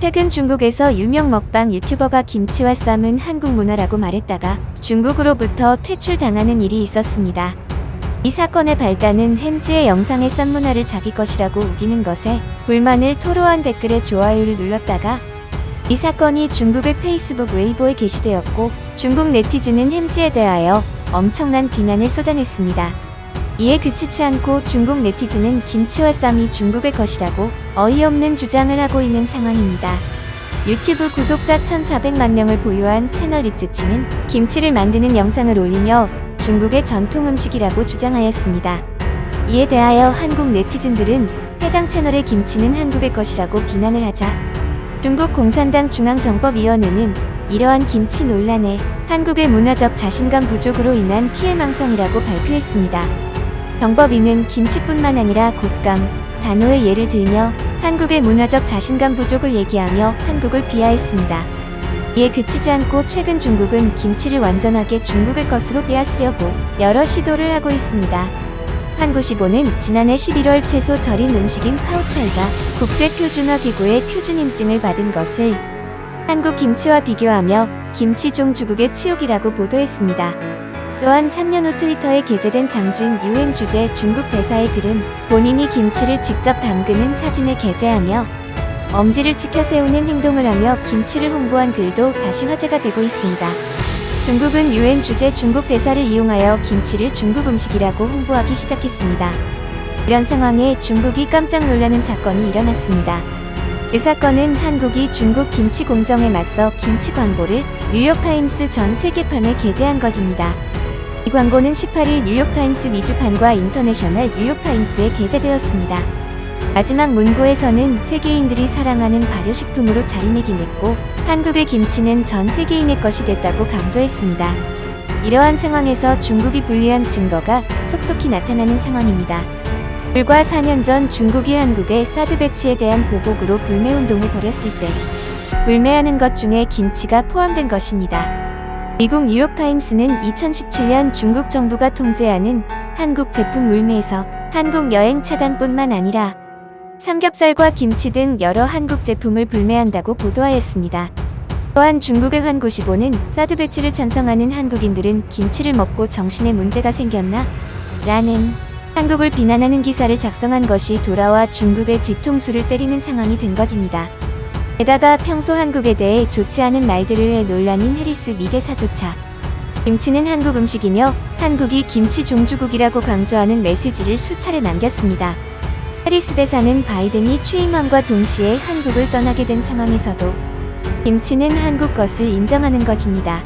최근 중국에서 유명 먹방 유튜버가 김치와 쌈은 한국 문화라고 말했다가 중국으로부터 퇴출당하는 일이 있었습니다. 이 사건의 발단은 햄찌의 영상의 쌈 문화를 자기 것이라고 우기는 것에 불만을 토로한 댓글에 좋아요를 눌렀다가 이 사건이 중국의 페이스북 웨이보에 게시되었고 중국 네티즌은 햄찌에 대하여 엄청난 비난을 쏟아냈습니다. 이에 그치지 않고 중국 네티즌은 김치와 쌈이 중국의 것이라고 어이없는 주장을 하고 있는 상황입니다. 유튜브 구독자 1,400만 명을 보유한 채널 리츠치는 김치를 만드는 영상을 올리며 중국의 전통 음식이라고 주장하였습니다. 이에 대하여 한국 네티즌들은 해당 채널의 김치는 한국의 것이라고 비난을 하자 중국 공산당 중앙정법위원회는 이러한 김치 논란에 한국의 문화적 자신감 부족으로 인한 피해망상이라고 발표했습니다. 정법위는 김치뿐만 아니라 곶감, 단호의 예를 들며 한국의 문화적 자신감 부족을 얘기하며 한국을 비하했습니다. 이에 그치지 않고 최근 중국은 김치를 완전하게 중국의 것으로 빼앗으려고 여러 시도를 하고 있습니다. 한국15는 지난해 11월 채소 절임 음식인 파오차이가 국제표준화기구의 표준 인증을 받은 것을 한국 김치와 비교하며 김치종 주국의 치욕이라고 보도했습니다. 또한 3년 후 트위터에 게재된 장준 유행 주제 중국 대사의 글은 본인이 김치를 직접 담그는 사진을 게재하며 엄지를 치켜 세우는 행동을 하며 김치를 홍보한 글도 다시 화제가 되고 있습니다. 중국은 유엔 주재 중국 대사를 이용하여 김치를 중국 음식이라고 홍보하기 시작했습니다. 이런 상황에 중국이 깜짝 놀라는 사건이 일어났습니다. 그 사건은 한국이 중국 김치 공정에 맞서 김치 광고를 뉴욕타임스 전 세계판에 게재한 것입니다. 이 광고는 18일 뉴욕타임스 미주판과 인터내셔널 뉴욕타임스에 게재되었습니다. 마지막 문구에서는 세계인들이 사랑하는 발효식품으로 자리매김했고 한국의 김치는 전 세계인의 것이 됐다고 강조했습니다. 이러한 상황에서 중국이 불리한 증거가 속속히 나타나는 상황입니다. 불과 4년 전 중국이 한국의 사드 배치에 대한 보복으로 불매운동을 벌였을 때 불매하는 것 중에 김치가 포함된 것입니다. 미국 뉴욕타임스는 2017년 중국 정부가 통제하는 한국 제품 물매에서 한국 여행 차단뿐만 아니라 삼겹살과 김치 등 여러 한국 제품을 불매한다고 보도하였습니다. 또한 중국의 한국15는 사드 배치를 찬성하는 한국인들은 김치를 먹고 정신에 문제가 생겼나? 라는 한국을 비난하는 기사를 작성한 것이 돌아와 중국의 뒤통수를 때리는 상황이 된 것입니다. 게다가 평소 한국에 대해 좋지 않은 말들을 해 논란인 해리스 미 대사조차 김치는 한국 음식이며 한국이 김치 종주국이라고 강조하는 메시지를 수차례 남겼습니다. 해리스 대사는 바이든이 취임함과 동시에 한국을 떠나게 된 상황에서도 김치는 한국 것을 인정하는 것입니다.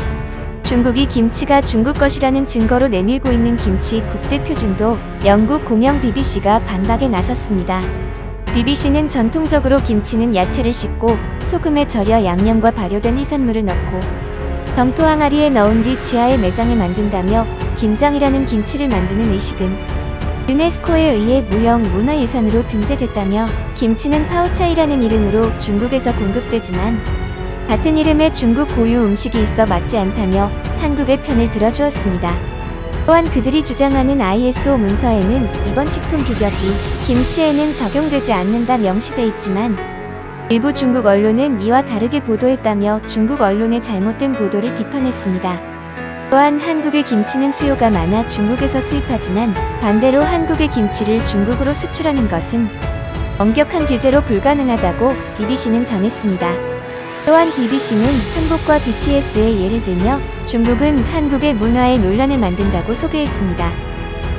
중국이 김치가 중국 것이라는 증거로 내밀고 있는 김치 국제표준도 영국 공영 BBC가 반박에 나섰습니다. BBC는 전통적으로 김치는 야채를 씻고 소금에 절여 양념과 발효된 해산물을 넣고 점토 항아리에 넣은 뒤 지하에 매장에 만든다며 김장이라는 김치를 만드는 의식은 유네스코에 의해 무형 문화유산으로 등재됐다며 김치는 파오차이라는 이름으로 중국에서 공급되지만 같은 이름의 중국 고유 음식이 있어 맞지 않다며 한국의 편을 들어주었습니다. 또한 그들이 주장하는 ISO 문서에는 이번 식품 규격이 김치에는 적용되지 않는다 명시돼 있지만 일부 중국 언론은 이와 다르게 보도했다며 중국 언론의 잘못된 보도를 비판했습니다. 또한 한국의 김치는 수요가 많아 중국에서 수입하지만 반대로 한국의 김치를 중국으로 수출하는 것은 엄격한 규제로 불가능하다고 BBC는 전했습니다. 또한 BBC는 한국과 BTS의 예를 들며 중국은 한국의 문화에 논란을 만든다고 소개했습니다.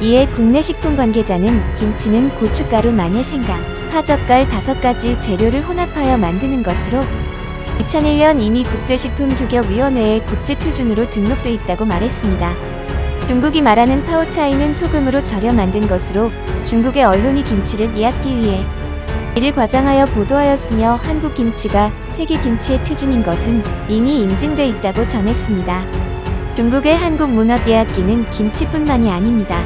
이에 국내 식품 관계자는 김치는 고춧가루, 마늘, 생강, 파젓갈 5가지 재료를 혼합하여 만드는 것으로 2001년 이미 국제식품규격위원회에 국제표준으로 등록돼 있다고 말했습니다. 중국이 말하는 파오차이는 소금으로 절여 만든 것으로 중국의 언론이 김치를 미약기 위해 이를 과장하여 보도하였으며 한국 김치가 세계 김치의 표준인 것은 이미 인증돼 있다고 전했습니다. 중국의 한국 문화 빼앗기는 김치뿐만이 아닙니다.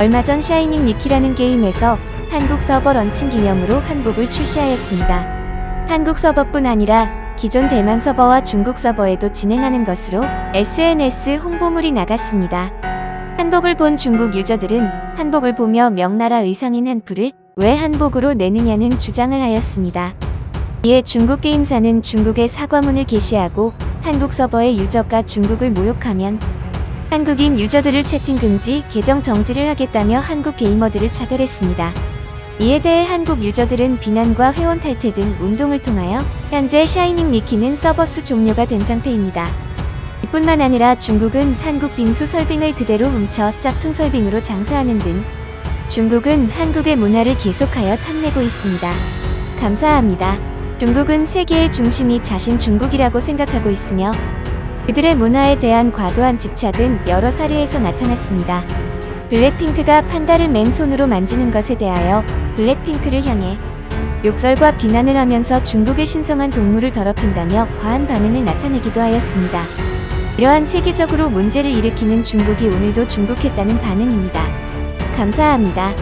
얼마 전 샤이닝 니키라는 게임에서 한국 서버 런칭 기념으로 한복을 출시하였습니다. 한국 서버뿐 아니라 기존 대만 서버와 중국 서버에도 진행하는 것으로 SNS 홍보물이 나갔습니다. 한복을 본 중국 유저들은 한복을 보며 명나라 의상인 한푸를 왜 한복으로 내느냐는 주장을 하였습니다. 이에 중국 게임사는 중국에 사과문을 게시하고 한국 서버의 유저가 중국을 모욕하면 한국인 유저들을 채팅 금지, 계정 정지를 하겠다며 한국 게이머들을 차별했습니다. 이에 대해 한국 유저들은 비난과 회원 탈퇴 등 운동을 통하여 현재 샤이닝 미키는 서버스 종료가 된 상태입니다. 이뿐만 아니라 중국은 한국 빙수 설빙을 그대로 훔쳐 짝퉁 설빙으로 장사하는 등 중국은 한국의 문화를 계속하여 탐내고 있습니다. 감사합니다. 중국은 세계의 중심이 자신 중국이라고 생각하고 있으며 그들의 문화에 대한 과도한 집착은 여러 사례에서 나타났습니다. 블랙핑크가 판다를 맨손으로 만지는 것에 대하여 블랙핑크를 향해 욕설과 비난을 하면서 중국의 신성한 동물을 더럽힌다며 과한 반응을 나타내기도 하였습니다. 이러한 세계적으로 문제를 일으키는 중국이 오늘도 중국했다는 반응입니다. 감사합니다.